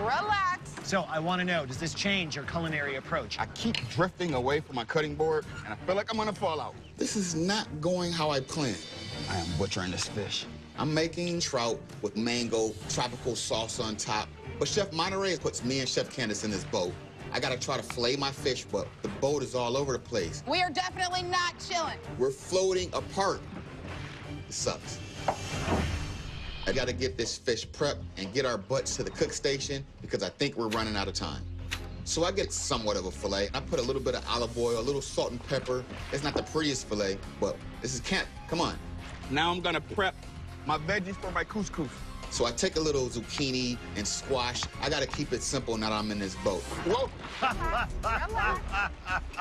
Relax. So I want to know, does this change your culinary approach? I keep drifting away from my cutting board, and I feel like I'm gonna fall out. This is not going how I planned. I am butchering this fish. I'm making trout with mango, tropical sauce on top. But Chef Monterey puts me and Chef Candace in this boat. I gotta try to fillet my fish, but the boat is all over the place. We are definitely not chilling. We're floating apart. It sucks. I gotta get this fish prepped and get our butts to the cook station because I think we're running out of time. So I get somewhat of a fillet. I put a little bit of olive oil, a little salt and pepper. It's not the prettiest fillet, but this is camp. Come on. Now I'm gonna prep my veggies for my couscous. So I take a little zucchini and squash. I gotta keep it simple now that I'm in this boat. Whoa! Relax.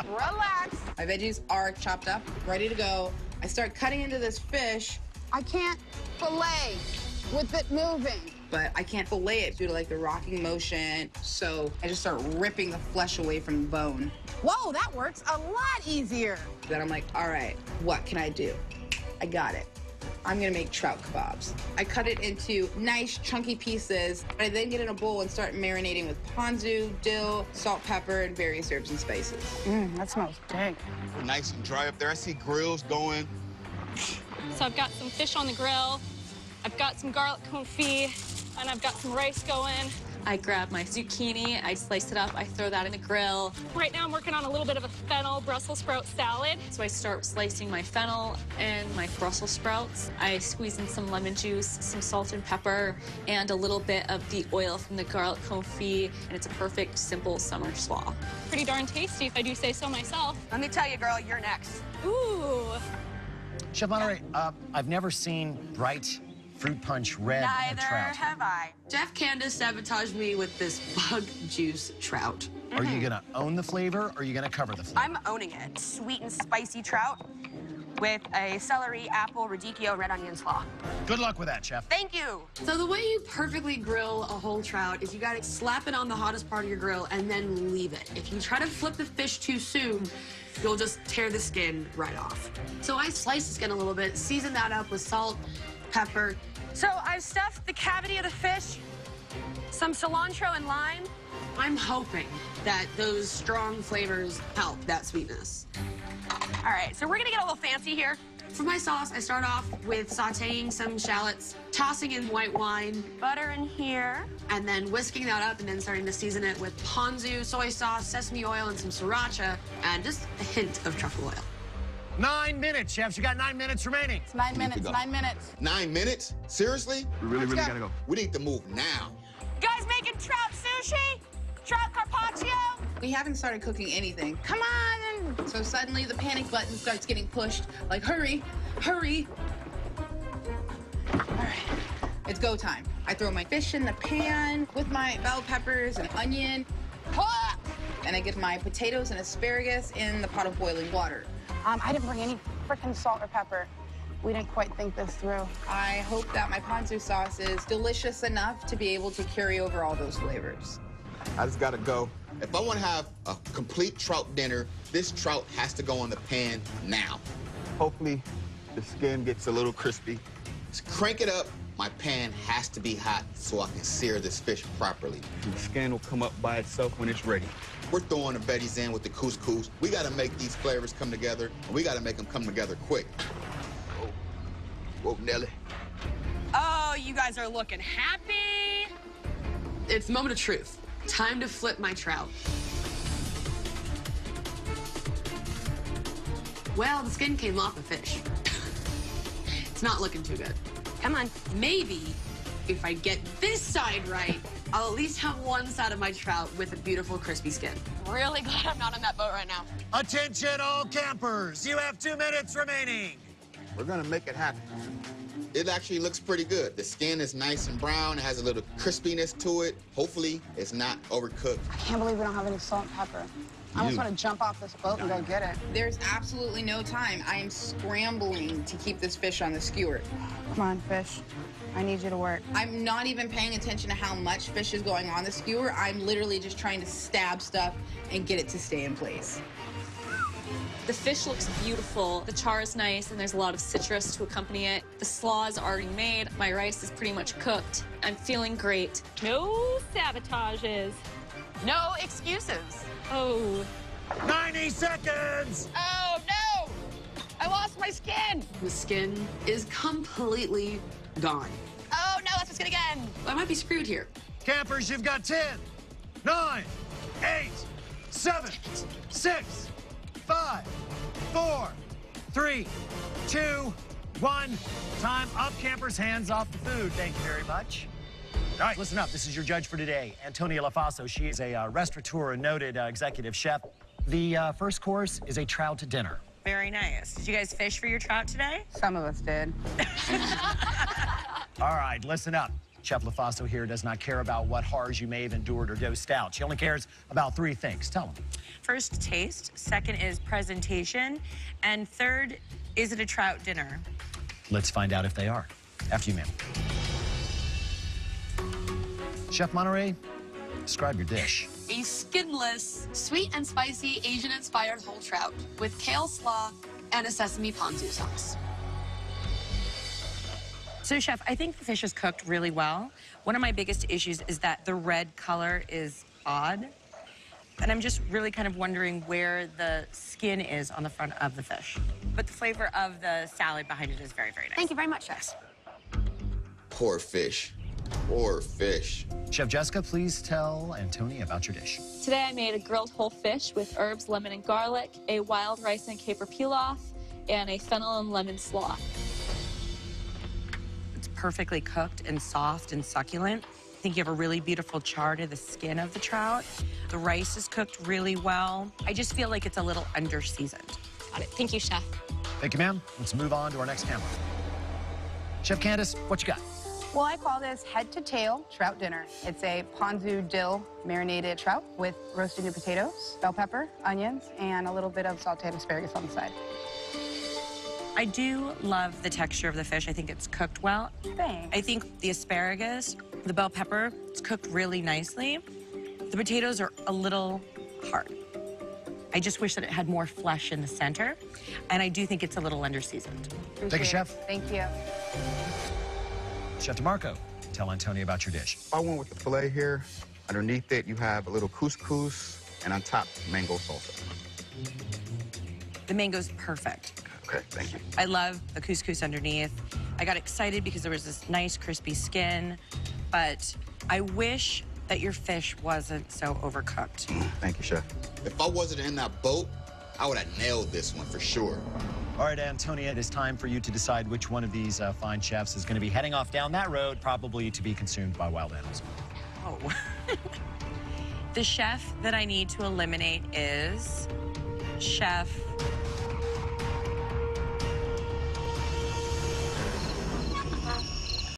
Relax. My veggies are chopped up, ready to go. I start cutting into this fish. I can't fillet with it moving. But I can't fillet it due to like the rocking motion. So I just start ripping the flesh away from the bone. Whoa, that works a lot easier. Then I'm like, all right, what can I do? I got it. I'm gonna make trout kebabs. I cut it into nice chunky pieces. I then get in a bowl and start marinating with ponzu, dill, salt, pepper, and various herbs and spices. That smells dank. Nice and dry up there. I see grills going. So I've got some fish on the grill, I've got some garlic confit, and I've got some rice going. I grab my zucchini, I slice it up, I throw that in the grill. Right now I'm working on a little bit of a fennel Brussels sprout salad. So I start slicing my fennel and my Brussels sprouts. I squeeze in some lemon juice, some salt and pepper, and a little bit of the oil from the garlic confit, and it's a perfect, simple summer slaw. Pretty darn tasty, if I do say so myself. Let me tell you, girl, you're next. Ooh. Chef Monterey, I've never seen bright fruit punch red Neither trout. have I. Chef Candace sabotaged me with this bug juice trout. Are you gonna own the flavor, or are you gonna cover the flavor? I'm owning it. Sweet and spicy trout with a celery, apple, radicchio, red onion slaw. Good luck with that, Chef. Thank you. So the way you perfectly grill a whole trout is you gotta slap it on the hottest part of your grill and then leave it. If you try to flip the fish too soon, you'll just tear the skin right off. So I slice the skin a little bit, season that up with salt, pepper. So I've stuffed the cavity of the fish, some cilantro and lime. I'm hoping that those strong flavors help that sweetness. All right, so we're gonna get a little fancy here. For my sauce, I start off with sauteing some shallots, tossing in white wine, Butter in here. and then whisking that up and then starting to season it with ponzu, soy sauce, sesame oil, and some sriracha, and just a hint of truffle oil. 9 minutes, chefs. You got 9 minutes remaining. It's 9 minutes, 9 minutes. 9 minutes? Seriously? We really gotta go. We need to move now. You guys making trout sushi? Trout carpaccio? We haven't started cooking anything. Come on! So suddenly the panic button starts getting pushed. Like, hurry, hurry. All right, it's go time. I throw my fish in the pan with my bell peppers and onion. And I get my potatoes and asparagus in the pot of boiling water. I didn't bring any frickin' salt or pepper. We didn't quite think this through. I hope that my ponzu sauce is delicious enough to be able to carry over all those flavors. I just gotta go. If I want to have a complete trout dinner, this trout has to go on the pan now. Hopefully, the skin gets a little crispy. Just crank it up. My pan has to be hot so I can sear this fish properly. The skin will come up by itself when it's ready. We're throwing the veggies in with the couscous. We gotta make these flavors come together, and we gotta make them come together quick. Whoa, Nelly. Oh, you guys are looking happy. It's the moment of truth. Time to flip my trout. Well, the skin came off the fish. It's not looking too good. Come on. Maybe if I get this side right, I'll at least have one side of my trout with a beautiful crispy skin. Really glad I'm not on that boat right now. Attention, all campers. You have 2 minutes remaining. We're gonna make it happen. It actually looks pretty good. The skin is nice and brown. It has a little crispiness to it. Hopefully, it's not overcooked. I can't believe we don't have any salt and pepper. I almost want to jump off this boat and go get it. There's absolutely no time. I am scrambling to keep this fish on the skewer. Come on, fish. I need you to work. I'm not even paying attention to how much fish is going on the skewer. I'm literally just trying to stab stuff and get it to stay in place. The fish looks beautiful. The char is nice, and there's a lot of citrus to accompany it. The slaw is already made. My rice is pretty much cooked. I'm feeling great. No sabotages. No excuses. Oh. 90 seconds! Oh, no! I lost my skin. The skin is completely gone. Oh, no, let's skin again. I might be screwed here. Campers, you've got 10, 9, 8, 7, 6, 5, 4, 3, 2, 1. Time up, campers. Hands off the food. Thank you very much. All right, listen up. This is your judge for today, Antonia Lafaso. She is a restaurateur and noted executive chef. The first course is a trout dinner. Very nice. Did you guys fish for your trout today? Some of us did. All right, listen up. Chef Lafaso here does not care about what horrors you may have endured or dosed out. She only cares about 3 things. Tell them. First, taste. Second is presentation. And third, is it a trout dinner? Let's find out if they are. After you, ma'am. Chef Monterey, describe your dish. A skinless, sweet and spicy Asian-inspired whole trout with kale slaw and a sesame ponzu sauce. So, Chef, I think the fish is cooked really well. One of my biggest issues is that the red color is odd. And I'm just really kind of wondering where the skin is on the front of the fish. But the flavor of the salad behind it is very, very nice. Thank you very much, Chef. Poor fish. Poor fish. Chef Jessica, please tell Antonia about your dish. Today I made a grilled whole fish with herbs, lemon, and garlic, a wild rice and caper pilaf, and a fennel and lemon slaw. It's perfectly cooked and soft and succulent. I think you have a really beautiful char to the skin of the trout. The rice is cooked really well. I just feel like it's a little under-seasoned. Got it. Thank you, Chef. Thank you, ma'am. Let's move on to our next camera. Chef Candace, what you got? Well, I call this head to tail trout dinner. It's a ponzu dill marinated trout with roasted new potatoes, bell pepper, onions, and a little bit of sauteed asparagus on the side. I do love the texture of the fish. I think it's cooked well. Thanks. I think the asparagus, the bell pepper, it's cooked really nicely. The potatoes are a little hard. I just wish that it had more flesh in the center, and I do think it's a little under-seasoned. Thank you, Chef. Thank you. Chef DeMarco, tell Antonia about your dish. I went with the filet here. Underneath it, you have a little couscous, and on top, mango salsa. The mango's perfect. Okay, thank you. I love the couscous underneath. I got excited because there was this nice crispy skin, but I wish that your fish wasn't so overcooked. Thank you, Chef. If I wasn't in that boat, I would have nailed this one for sure. All right, Antonia, it is time for you to decide which one of these fine chefs is going to be heading off down that road, probably to be consumed by wild animals. Oh. The chef that I need to eliminate is Chef